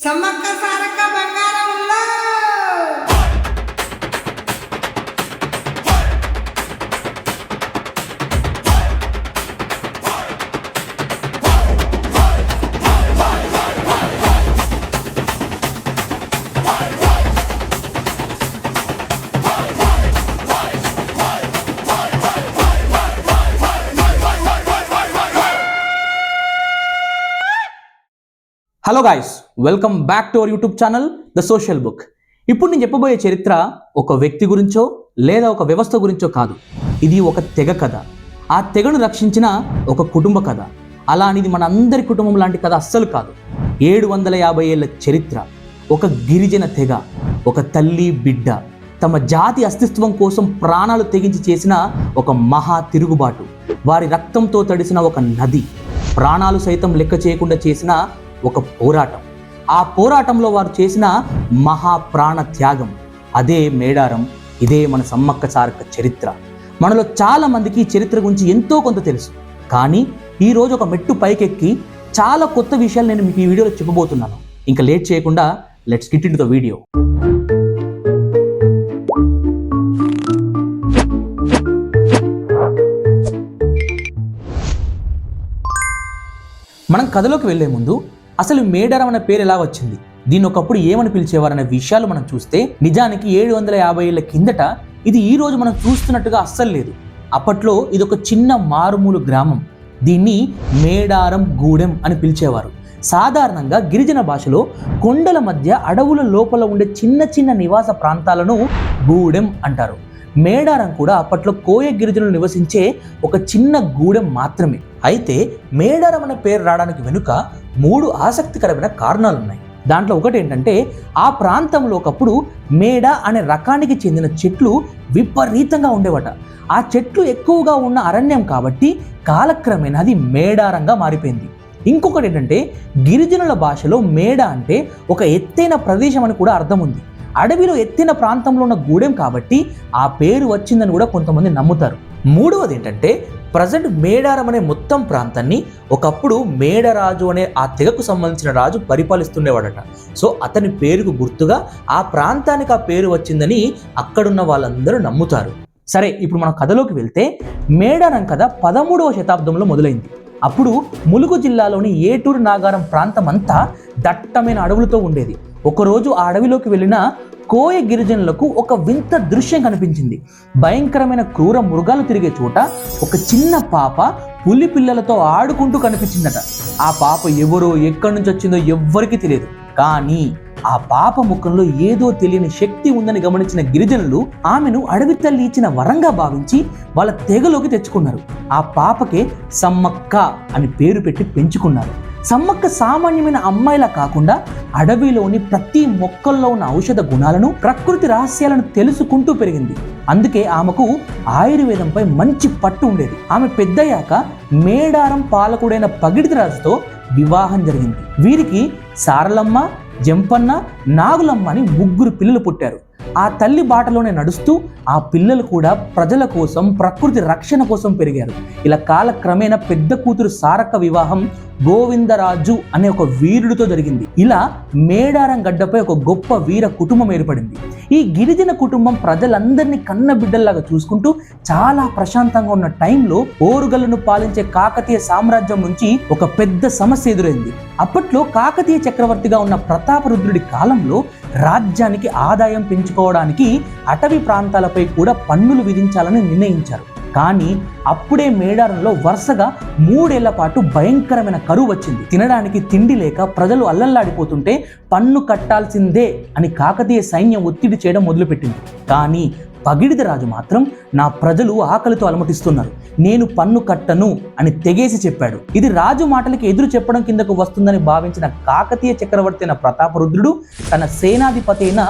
సమ్మక్క సారక్క బంగారంలో hello guys, welcome back to our YouTube channel the social book. ఇప్పుడు నేను చెప్పబోయే చరిత్ర ఒక వ్యక్తి గురించో లేదా ఒక వ్యవస్థ గురించో కాదు. ఇది ఒక తెగ కథ. ఆ తెగను రక్షించిన ఒక కుటుంబ కథ. అలా అనేది మన అందరి కుటుంబం లాంటి కథ అస్సలు కాదు. 750 ఏళ్ల చరిత్ర. ఒక గిరిజన తెగ, ఒక తల్లి బిడ్డ తమ జాతి అస్తిత్వం కోసం ప్రాణాలు తెగించి చేసిన ఒక మహా తిరుగుబాటు. వారి రక్తంతో తడిసిన ఒక నది, ప్రాణాలు సైతం లెక్క చేయకుండా చేసిన ఒక పోరాటం. ఆ పోరాటంలో వారు చేసిన మహాప్రాణ త్యాగం, అదే మేడారం. ఇదే మన సమ్మక్క సారక్క చరిత్ర. మనలో చాలా మందికి ఈ చరిత్ర గురించి ఎంతో కొంత తెలుసు. కానీ ఈరోజు ఒక మెట్టు పైకెక్కి చాలా కొత్త విషయాలు నేను మీకు ఈ వీడియోలో చెప్పబోతున్నాను. ఇంకా లేట్ చేయకుండా let's get into the video. మనం కథలోకి వెళ్లే ముందు అసలు మేడారం అనే పేరు ఎలా వచ్చింది, దీన్ని ఒకప్పుడు ఏమని పిలిచేవారనే విషయాలు మనం చూస్తే, నిజానికి 750 ఏళ్ల కిందట ఇది ఈ రోజు మనం చూస్తున్నట్టుగా అస్సలు లేదు. అప్పట్లో ఇది ఒక చిన్న మారుమూలు గ్రామం. దీన్ని మేడారం గూడెం అని పిలిచేవారు. సాధారణంగా గిరిజన భాషలో కొండల మధ్య అడవుల లోపల ఉండే చిన్న చిన్న నివాస ప్రాంతాలను గూడెం అంటారు. మేడారం కూడా అప్పట్లో కోయ గిరిజనులు నివసించే ఒక చిన్న గూడెం మాత్రమే. అయితే మేడారం అనే పేరు రావడానికి వెనుక 3 ఆసక్తికరమైన కారణాలు ఉన్నాయి. దాంట్లో ఒకటి ఏంటంటే, ఆ ప్రాంతంలో ఒకప్పుడు మేడ అనే రకానికి చెందిన చెట్లు విపరీతంగా ఉండేవట. ఆ చెట్లు ఎక్కువగా ఉన్న అరణ్యం కాబట్టి కాలక్రమేణా అది మేడారంగా మారిపోయింది. ఇంకొకటి ఏంటంటే, గిరిజనుల భాషలో మేడ అంటే ఒక ఎత్తైన ప్రదేశం అని కూడా అర్థం ఉంది. అడవిలో ఎత్తైన ప్రాంతంలో ఉన్న గూడెం కాబట్టి ఆ పేరు వచ్చిందని కూడా కొంతమంది నమ్ముతారు. మూడవది ఏంటంటే, ప్రజెంట్ మేడారం అనే మొత్తం ప్రాంతాన్ని ఒకప్పుడు మేడరాజు అనే ఆ తెగకు సంబంధించిన రాజు పరిపాలిస్తుండేవాడట. సో అతని పేరుకు గుర్తుగా ఆ ప్రాంతానికి ఆ పేరు వచ్చిందని అక్కడున్న వాళ్ళందరూ నమ్ముతారు. సరే, ఇప్పుడు మనం కథలోకి వెళ్తే, మేడారం కథ 13వ శతాబ్దంలో మొదలైంది. అప్పుడు ములుగు జిల్లాలోని ఏటూరు నాగారం ప్రాంతం అంతా దట్టమైన అడవులతో ఉండేది. ఒకరోజు ఆ అడవిలోకి వెళ్ళిన కోయ గిరిజనులకు ఒక వింత దృశ్యం కనిపించింది. భయంకరమైన క్రూర మృగాలు తిరిగే చోట ఒక చిన్న పాప పులి పిల్లలతో ఆడుకుంటూ కనిపించిందట. ఆ పాప ఎవరో ఎక్కడి నుంచి వచ్చిందో ఎవ్వరికీ తెలియదు. కానీ ఆ పాప ముఖంలో ఏదో తెలియని శక్తి ఉందని గమనించిన గిరిజనులు ఆమెను అడవి తల్లి ఇచ్చిన వరంగా భావించి వాళ్ళ తెగలోకి తెచ్చుకున్నారు. ఆ పాపకే సమ్మక్క అని పేరు పెట్టి పెంచుకున్నారు. సమ్మక్క సామాన్యమైన అమ్మాయిలా కాకుండా అడవిలోని ప్రతి మొక్కల్లో ఉన్న ఔషధ గుణాలను, ప్రకృతి రహస్యాలను తెలుసుకుంటూ పెరిగింది. అందుకే ఆమెకు ఆయుర్వేదంపై మంచి పట్టు ఉండేది. ఆమె పెద్దయ్యాక మేడారం పాలకుడైన పగిడితి రాజుతో వివాహం జరిగింది. వీరికి సారలమ్మ, జంపన్న, నాగులమ్మ అని 3 పిల్లలు పుట్టారు. ఆ తల్లి బాటలోనే నడుస్తూ ఆ పిల్లలు కూడా ప్రజల కోసం, ప్రకృతి రక్షణ కోసం పెరిగారు. ఇలా కాలక్రమేణా పెద్ద కూతురు సారక్క వివాహం గోవిందరాజు అనే ఒక వీరుడితో జరిగింది. ఇలా మేడారం గడ్డపై ఒక గొప్ప వీర కుటుంబం ఏర్పడింది. ఈ గిరిజన కుటుంబం ప్రజలందరినీ కన్న బిడ్డల్లాగా చూసుకుంటూ చాలా ప్రశాంతంగా ఉన్న టైంలో ఓరుగల్లును పాలించే కాకతీయ సామ్రాజ్యం నుంచి ఒక పెద్ద సమస్య ఎదురైంది. అప్పట్లో కాకతీయ చక్రవర్తిగా ఉన్న ప్రతాపరుద్రుడి కాలంలో రాజ్యానికి ఆదాయం పెంచుకోవడానికి అటవీ ప్రాంతాలపై కూడా పన్నులు విధించాలని నిర్ణయించారు. కానీ అప్పుడే మేడారంలో వరుసగా 3 ఏళ్ల పాటు భయంకరమైన కరువు వచ్చింది. తినడానికి తిండి లేక ప్రజలు అల్లల్లాడిపోతుంటే పన్ను కట్టాల్సిందే అని కాకతీయ సైన్యం ఒత్తిడి చేయడం మొదలుపెట్టింది. కానీ పగిడితి రాజు మాత్రం, నా ప్రజలు ఆకలితో అలమటిస్తున్నారు, నేను పన్ను కట్టను అని తెగేసి చెప్పాడు. ఇది రాజు మాటలకి ఎదురు చెప్పడం కిందకు వస్తుందని భావించిన కాకతీయ చక్రవర్తి అయిన ప్రతాపరుద్రుడు తన సేనాధిపతి అయిన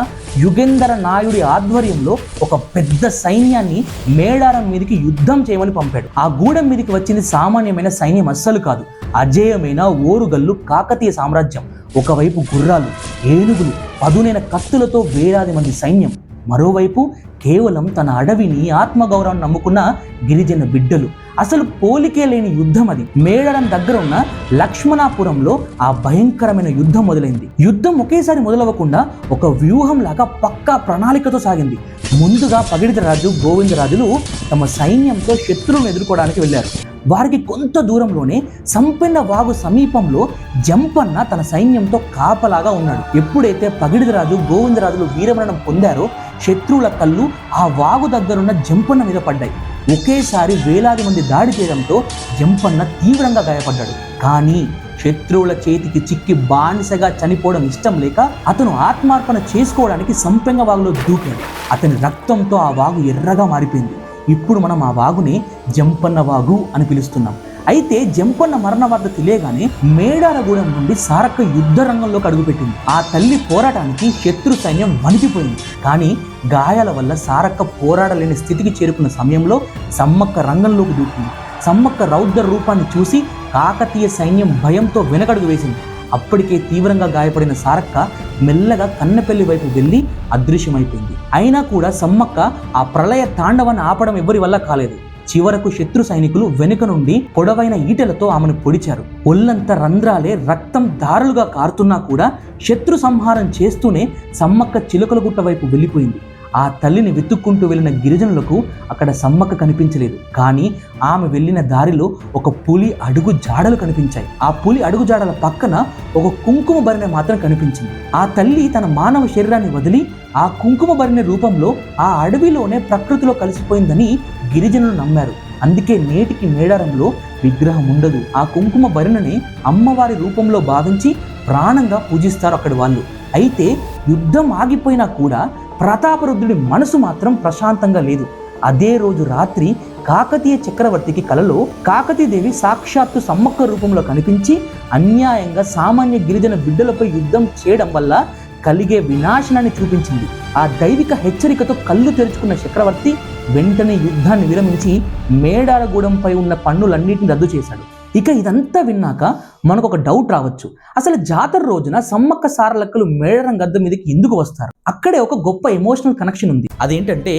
యుగేంద్ర నాయుడి ఆధ్వర్యంలో ఒక పెద్ద సైన్యాన్ని మేడారం మీదకి యుద్ధం చేయమని పంపాడు. ఆ గూడెం మీదకి వచ్చింది సామాన్యమైన సైన్యం అస్సలు కాదు. అజేయమైన ఓరుగల్లు కాకతీయ సామ్రాజ్యం. ఒకవైపు గుర్రాలు, ఏనుగులు, పదునైన కత్తులతో వేలాది మంది సైన్యం. మరోవైపు కేవలం తన అడవిని, ఆత్మగౌరవం నమ్ముకున్న గిరిజన బిడ్డలు. అసలు పోలికే లేని యుద్ధం అది. మేడారం దగ్గర ఉన్న లక్ష్మణాపురంలో ఆ భయంకరమైన యుద్ధం మొదలైంది. యుద్ధం ఒకేసారి మొదలవ్వకుండా ఒక వ్యూహం లాగా పక్కా ప్రణాళికతో సాగింది. ముందుగా పగిడిదరాజు, గోవిందరాజులు తమ సైన్యంతో శత్రువులను ఎదుర్కోవడానికి వెళ్ళారు. వారికి కొంత దూరంలోనే సంపెన్న వాగు సమీపంలో జంపన్న తన సైన్యంతో కాపలాగా ఉన్నాడు. ఎప్పుడైతే పగిడిదరాజు, గోవిందరాజులు వీరమరణం పొందారో శత్రువుల కళ్ళు ఆ వాగు దగ్గరున్న జంపన్న మీద పడ్డాయి. ఒకేసారి వేలాది మంది దాడి చేయడంతో జంపన్న తీవ్రంగా గాయపడ్డాడు. కానీ శత్రువుల చేతికి చిక్కి బానిసగా చనిపోవడం ఇష్టం లేక అతను ఆత్మార్పణ చేసుకోవడానికి సంపెంగ వాగులో దూకాడు. అతని రక్తంతో ఆ వాగు ఎర్రగా మారిపోయింది. ఇప్పుడు మనం ఆ వాగుని జంపన్న వాగు అని పిలుస్తున్నాం. అయితే జంపన్న మరణ వార్త తెలియగానే మేడారగూడెం నుండి సారక్క యుద్ధ రంగంలోకి అడుగుపెట్టింది. ఆ తల్లి పోరాటానికి శత్రు సైన్యం వణికిపోయింది. కానీ గాయాల వల్ల సారక్క పోరాడలేని స్థితికి చేరుకున్న సమయంలో సమ్మక్క రంగంలోకి దూకింది. సమ్మక్క రౌద్ర రూపాన్ని చూసి కాకతీయ సైన్యం భయంతో వెనకడుగు వేసింది. అప్పటికే తీవ్రంగా గాయపడిన సారక్క మెల్లగా కన్నెపల్లి వైపు వెళ్ళి అదృశ్యమైపోయింది. అయినా కూడా సమ్మక్క ఆ ప్రళయ తాండవాన్ని ఆపడం ఎవ్వరి వల్ల కాలేదు. చివరకు శత్రు సైనికులు వెనుక నుండి పొడవైన ఈటెలతో ఆమెను పొడిచారు. ఒళ్ళంతా రంధ్రాలే, రక్తం దారులుగా కారుతున్నా కూడా శత్రు సంహారం చేస్తూనే సమ్మక్క చిలుకలగుట్ట వైపు వెళ్ళిపోయింది. ఆ తల్లిని వెతుక్కుంటూ వెళ్ళిన గిరిజనులకు అక్కడ సమ్మక్క కనిపించలేదు. కానీ ఆమె వెళ్ళిన దారిలో ఒక పులి అడుగు జాడలు కనిపించాయి. ఆ పులి అడుగు జాడల పక్కన ఒక కుంకుమ భరిణె మాత్రం కనిపించింది. ఆ తల్లి తన మానవ శరీరాన్ని వదిలి ఆ కుంకుమ భరిణె రూపంలో ఆ అడవిలోనే ప్రకృతిలో కలిసిపోయిందని గిరిజనులు నమ్మారు. అందుకే నేటికి మేడారంలో విగ్రహం ఉండదు. ఆ కుంకుమ భరిణెని అమ్మవారి రూపంలో భావించి ప్రాణంగా పూజిస్తారు అక్కడి వాళ్ళు. అయితే యుద్ధం ఆగిపోయినా కూడా ప్రతాపరుద్రుడి మనసు మాత్రం ప్రశాంతంగా లేదు. అదే రోజు రాత్రి కాకతీయ చక్రవర్తికి కలలో కాకతీదేవి సాక్షాత్తు సమ్మక్క రూపంలో కనిపించి అన్యాయంగా సామాన్య గిరిజన బిడ్డలపై యుద్ధం చేయడం వల్ల కలిగే వినాశనాన్ని చూపించింది. ఆ దైవిక హెచ్చరికతో కళ్ళు తెరుచుకున్న చక్రవర్తి వెంటనే యుద్ధాన్ని విరమించి మేడారగూడెంపై ఉన్న పన్నులన్నింటినీ రద్దు చేశాడు. ఇక ఇదంతా విన్నాక మనకు ఒక డౌట్ రావచ్చు. అసలు జాతర రోజున సమ్మక్క సారలక్కలు మేడారం గద్దె మీదకి ఎందుకు వస్తారు? అక్కడే ఒక గొప్ప ఎమోషనల్ కనెక్షన్ ఉంది. అదేంటంటే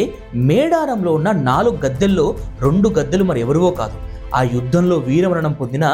మేడారంలో ఉన్న 4 గద్దెల్లో 2 గద్దెలు మరి ఎవరివో కాదు, ఆ యుద్ధంలో వీరమరణం పొందిన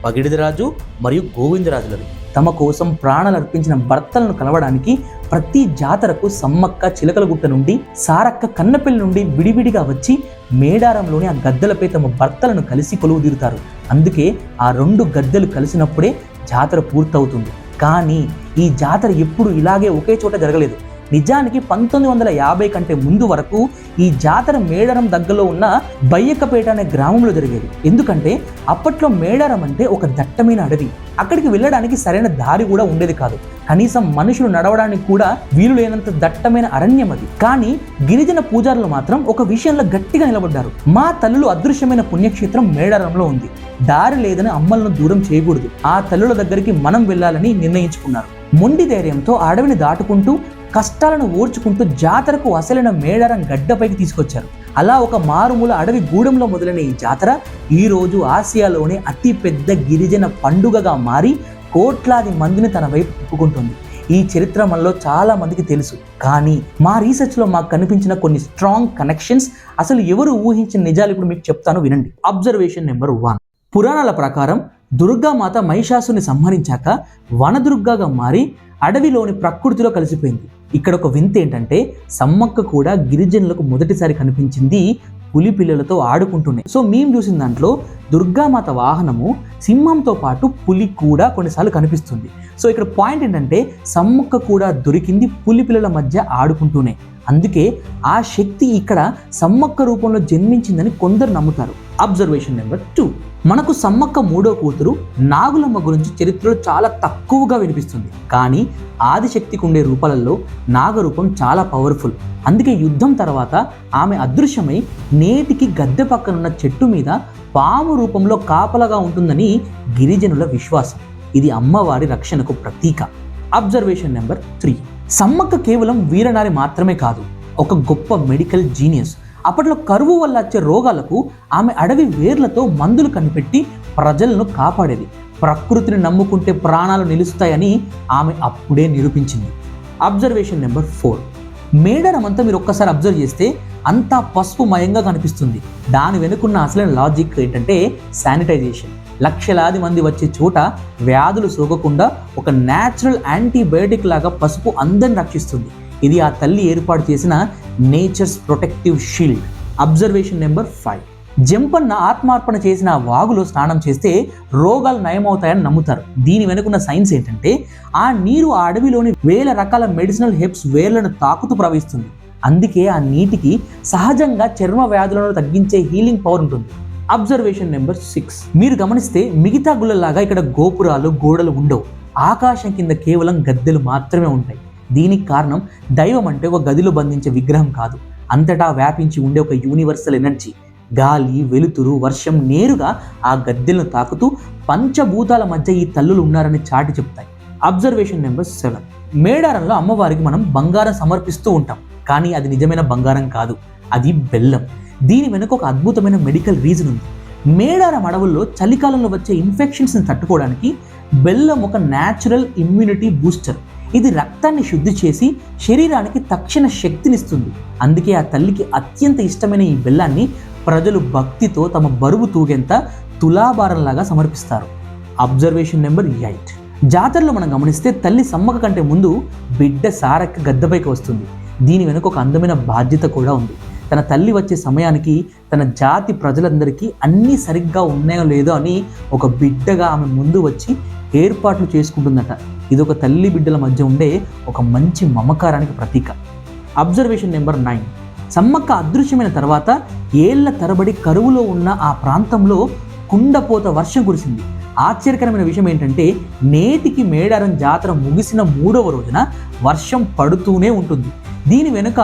పగిడిదరాజు మరియు గోవిందరాజులవి. తమ కోసం ప్రాణాలు అర్పించిన భర్తలను కలవడానికి ప్రతి జాతరకు సమ్మక్క చిలకలగుట్ట నుండి, సారక్క కన్నపల్లి నుండి విడివిడిగా వచ్చి మేడారంలోని ఆ గద్దెలపై తమ భర్తలను కలిసి కొలువు తీరుతారు. అందుకే ఆ 2 గద్దెలు కలిసినప్పుడే జాతర పూర్తవుతుంది. కానీ ఈ జాతర ఎప్పుడు ఇలాగే ఒకే చోట జరగలేదు. నిజానికి 1950 కంటే ముందు వరకు ఈ జాతర మేడారం దగ్గరలో ఉన్న బయ్యకపేట అనే గ్రామంలో జరిగేది. ఎందుకంటే అప్పట్లో మేడారం అంటే ఒక దట్టమైన అడవి. అక్కడికి వెళ్ళడానికి సరైన దారి కూడా ఉండేది కాదు. కనీసం మనుషులు నడవడానికి కూడా వీలు లేనంత దట్టమైన అరణ్యం అది. కానీ గిరిజన పూజారులు మాత్రం ఒక విషయంలో గట్టిగా నిలబడ్డారు. మా తల్లులు అదృశ్యమైన పుణ్యక్షేత్రం మేడారంలో ఉంది, దారి లేదని అమ్మలను దూరం చేయకూడదు, ఆ తల్లుల దగ్గరికి మనం వెళ్ళాలని నిర్ణయించుకున్నారు. మొండి ధైర్యంతో అడవిని దాటుకుంటూ కష్టాలను ఓర్చుకుంటూ జాతరకు అసలైన మేడారం గడ్డపైకి తీసుకొచ్చారు. అలా ఒక మారుమూల అడవి గూడెంలో మొదలైన ఈ జాతర ఈరోజు ఆసియాలోనే అతి పెద్ద గిరిజన పండుగగా మారి కోట్లాది మందిని తన వైపు తిప్పుకుంటుంది. ఈ చరిత్ర మనలో చాలా మందికి తెలుసు. కానీ మా రీసెర్చ్లో మాకు కనిపించిన కొన్ని స్ట్రాంగ్ కనెక్షన్స్, అసలు ఎవరు ఊహించిన నిజాలు ఇప్పుడు మీకు చెప్తాను వినండి. Observation number 1. పురాణాల ప్రకారం దుర్గామాత మహిషాసుని సంహరించాక వనదుర్గాగా మారి అడవిలోని ప్రకృతిలో కలిసిపోయింది. ఇక్కడ ఒక వింత ఏంటంటే సమ్మక్క కూడా గిరిజనులకు మొదటిసారి కనిపించింది పులి పిల్లలతో ఆడుకుంటూనే. సో మేము చూసిన దాంట్లో దుర్గామాత వాహనము సింహంతో పాటు పులి కూడా కొన్నిసార్లు కనిపిస్తుంది. సో ఇక్కడ పాయింట్ ఏంటంటే సమ్మక్క కూడా దొరికింది పులి పిల్లల మధ్య ఆడుకుంటూనే. అందుకే ఆ శక్తి ఇక్కడ సమ్మక్క రూపంలో జన్మించిందని కొందరు నమ్ముతారు. Observation number 2. మనకు సమ్మక్క 3వ కూతురు నాగులమ్మ గురించి చరిత్రలో చాలా తక్కువగా వినిపిస్తుంది. కానీ ఆదిశక్తికి ఉండే రూపాలలో నాగరూపం చాలా పవర్ఫుల్. అందుకే యుద్ధం తర్వాత ఆమె అదృశ్యమై నేటికి గద్దె పక్కనున్న చెట్టు మీద పాము రూపంలో కాపలగా ఉంటుందని గిరిజనుల విశ్వాసం. ఇది అమ్మవారి రక్షణకు ప్రతీక. Observation number 3. సమ్మక్క కేవలం వీరనారి మాత్రమే కాదు, ఒక గొప్ప మెడికల్ జీనియస్. అప్పట్లో కరువు వల్ల వచ్చే రోగాలకు ఆమె అడవి వేర్లతో మందులు కనిపెట్టి ప్రజలను కాపాడేది. ప్రకృతిని నమ్ముకుంటే ప్రాణాలు నిలుస్తాయని ఆమె అప్పుడే నిరూపించింది. Observation number 4. మేడారం అంతా మీరు ఒక్కసారి అబ్జర్వ్ చేస్తే అంతా పసుపు మయంగా కనిపిస్తుంది. దాని వెనుకున్న అసలైన లాజిక్ ఏంటంటే శానిటైజేషన్. లక్షలాది మంది వచ్చే చోట వ్యాధులు సోకకుండా ఒక న్యాచురల్ యాంటీబయోటిక్ లాగా పసుపు అందరిని రక్షిస్తుంది. ఇది ఆ తల్లి ఏర్పాటు చేసిన nature's protective shield. Observation number 5. Jampanna ఆత్మార్పణ చేసిన వాగులో స్నానం చేస్తే రోగాలు నయమవుతాయని నమ్ముతారు. దీని వెనుకున్న సైన్స్ ఏంటంటే ఆ నీరు ఆ అడవిలోని వేల రకాల మెడిసినల్ హెర్బ్స్ వేర్లను తాకుతూ ప్రవహిస్తుంది. అందుకే ఆ నీటికి సహజంగా చర్మ వ్యాధులను తగ్గించే హీలింగ్ పవర్ ఉంటుంది. Observation number 6. మీరు గమనిస్తే మిగతా గుళ్ళలాగా ఇక్కడ గోపురాలు గోడలు ఉండవు. ఆకాశం కింద కేవలం గద్దెలు మాత్రమే ఉంటాయి. దీనికి కారణం దైవం అంటే ఒక గదిలో బంధించే విగ్రహం కాదు, అంతటా వ్యాపించి ఉండే ఒక యూనివర్సల్ ఎనర్జీ. గాలి, వెలుతురు, వర్షం నేరుగా ఆ గద్దెలను తాకుతూ పంచభూతాల మధ్య ఈ తల్లులు ఉన్నారని చాటి చెప్తాయి. Observation number 7. మేడారంలో అమ్మవారికి మనం బంగారం సమర్పిస్తూ ఉంటాం, కానీ అది నిజమైన బంగారం కాదు, అది బెల్లం. దీని వెనుక ఒక అద్భుతమైన మెడికల్ రీజన్ ఉంది. మేడారం అడవుల్లో చలికాలంలో వచ్చే ఇన్ఫెక్షన్స్ని తట్టుకోవడానికి బెల్లం ఒక న్యాచురల్ ఇమ్యూనిటీ బూస్టర్. ఇది రక్తాన్ని శుద్ధి చేసి శరీరానికి తక్షణ శక్తినిస్తుంది. అందుకే ఆ తల్లికి అత్యంత ఇష్టమైన ఈ బెల్లాన్ని ప్రజలు భక్తితో తమ బరువు తూగేంత తులాభారంలాగా సమర్పిస్తారు. Observation number 8. జాతరలో మనం గమనిస్తే తల్లి సమ్మక కంటే ముందు బిడ్డ సారక్క గద్దెపైకి వస్తుంది. దీని వెనుక ఒక అందమైన బాధ్యత కూడా ఉంది. తన తల్లి వచ్చే సమయానికి తన జాతి ప్రజలందరికీ అన్నీ సరిగ్గా ఉన్నాయో లేదో అని ఒక బిడ్డగా ఆమె ముందు వచ్చి ఏర్పాట్లు చేసుకుంటుందట. ఇది ఒక తల్లి బిడ్డల మధ్య ఉండే ఒక మంచి మమకారానికి ప్రతీక. Observation number 9. సమ్మక్క అదృశ్యమైన తర్వాత ఏళ్ల తరబడి కరువులో ఉన్న ఆ ప్రాంతంలో కుండపోత వర్షం కురిసింది. ఆశ్చర్యకరమైన విషయం ఏంటంటే నేటికి మేడారం జాతర ముగిసిన 3వ రోజున వర్షం పడుతూనే ఉంటుంది. దీని వెనుక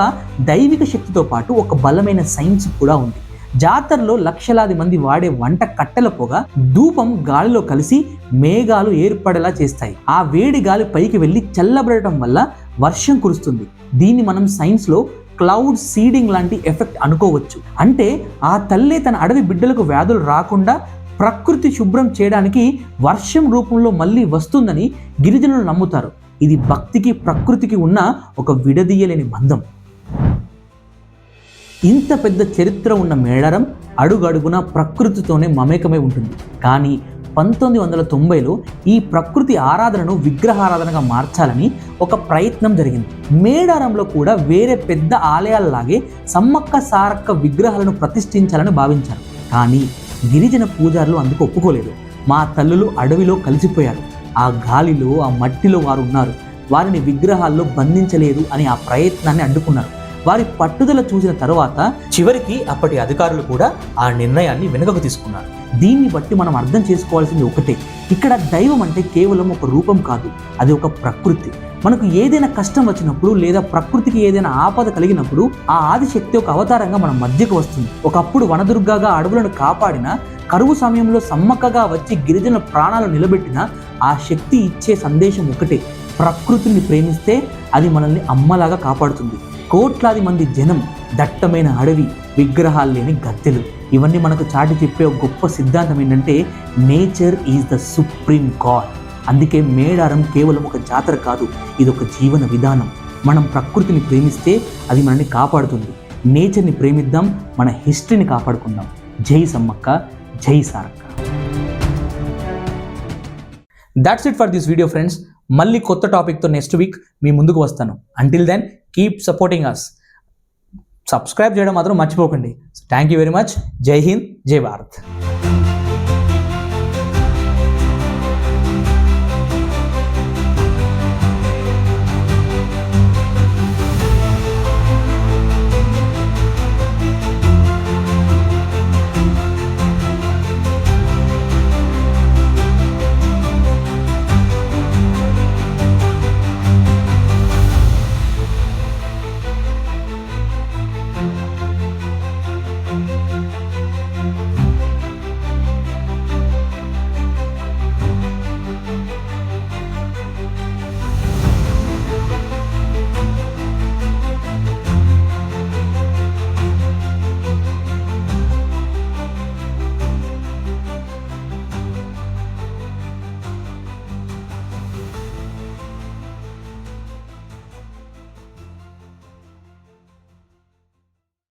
దైవిక శక్తితో పాటు ఒక బలమైన సైన్స్ కూడా ఉంది. జాతరలో లక్షలాది మంది వాడే వంట కట్టెల పొగ ధూపం గాలిలో కలిసి మేఘాలు ఏర్పడేలా చేస్తాయి. ఆ వేడి గాలి పైకి వెళ్ళి చల్లబడటం వల్ల వర్షం కురుస్తుంది. దీన్ని మనం సైన్స్లో క్లౌడ్ సీడింగ్ లాంటి ఎఫెక్ట్ అనుకోవచ్చు. అంటే ఆ తల్లి తన అడవి బిడ్డలకు వ్యాధులు రాకుండా ప్రకృతి శుభ్రం చేయడానికి వర్షం రూపంలో మళ్ళీ వస్తుందని గిరిజనులు నమ్ముతారు. ఇది భక్తికి ప్రకృతికి ఉన్న ఒక విడదీయలేని బంధం. ఇంత పెద్ద చరిత్ర ఉన్న మేడారం అడుగడుగున ప్రకృతితోనే మమేకమై ఉంటుంది. కానీ 1990లో ఈ ప్రకృతి ఆరాధనను విగ్రహారాధనగా మార్చాలని ఒక ప్రయత్నం జరిగింది. మేడారంలో కూడా వేరే పెద్ద ఆలయాలలాగే సమ్మక్క సారక్క విగ్రహాలను ప్రతిష్ఠించాలని భావించారు. కానీ గిరిజన పూజారులు అందుకు ఒప్పుకోలేదు. మా తల్లులు అడవిలో కలిసిపోయారు, ఆ గాలిలో ఆ మట్టిలో వారు ఉన్నారు, వారిని విగ్రహాల్లో బంధించలేదు అని ఆ ప్రయత్నాన్ని అడ్డుకున్నారు. వారి పట్టుదల చూసిన తర్వాత చివరికి అప్పటి అధికారులు కూడా ఆ నిర్ణయాన్ని వెనుకకు తీసుకున్నారు. దీన్ని బట్టి మనం అర్థం చేసుకోవాల్సింది ఒకటే, ఇక్కడ దైవం అంటే కేవలం ఒక రూపం కాదు, అది ఒక ప్రకృతి. మనకు ఏదైనా కష్టం వచ్చినప్పుడు లేదా ప్రకృతికి ఏదైనా ఆపద కలిగినప్పుడు ఆ ఆదిశక్తి ఒక అవతారంగా మన మధ్యకు వస్తుంది. ఒకప్పుడు వనదుర్గగా అడవులను కాపాడిన, కరువు సమయంలో సమ్మక్కగా వచ్చి గిరిజనుల ప్రాణాలు నిలబెట్టిన ఆ శక్తి ఇచ్చే సందేశం ఒకటే, ప్రకృతిని ప్రేమిస్తే అది మనల్ని అమ్మలాగా కాపాడుతుంది. కోట్లాది మంది జనం, దట్టమైన అడవి, విగ్రహాలు లేని గద్దెలు, ఇవన్నీ మనకు చాటి చెప్పే ఒక గొప్ప సిద్ధాంతం ఏంటంటే nature is the supreme God. అందుకే మేడారం కేవలం ఒక జాతర కాదు, ఇది ఒక జీవన విధానం. మనం ప్రకృతిని ప్రేమిస్తే అది మనల్ని కాపాడుతుంది. నేచర్ని ప్రేమిద్దాం, మన హిస్టరీని కాపాడుకుందాం. జై సమ్మక్క, జై Sarakka. That's it for this video friends. మళ్ళీ కొత్త టాపిక్తో నెక్స్ట్ వీక్ మీ ముందుకు వస్తాను. Until then keep supporting us. Subscribe చేయడం మాత్రం మర్చిపోకండి. Thank you very much. జై హింద్, జై భారత్.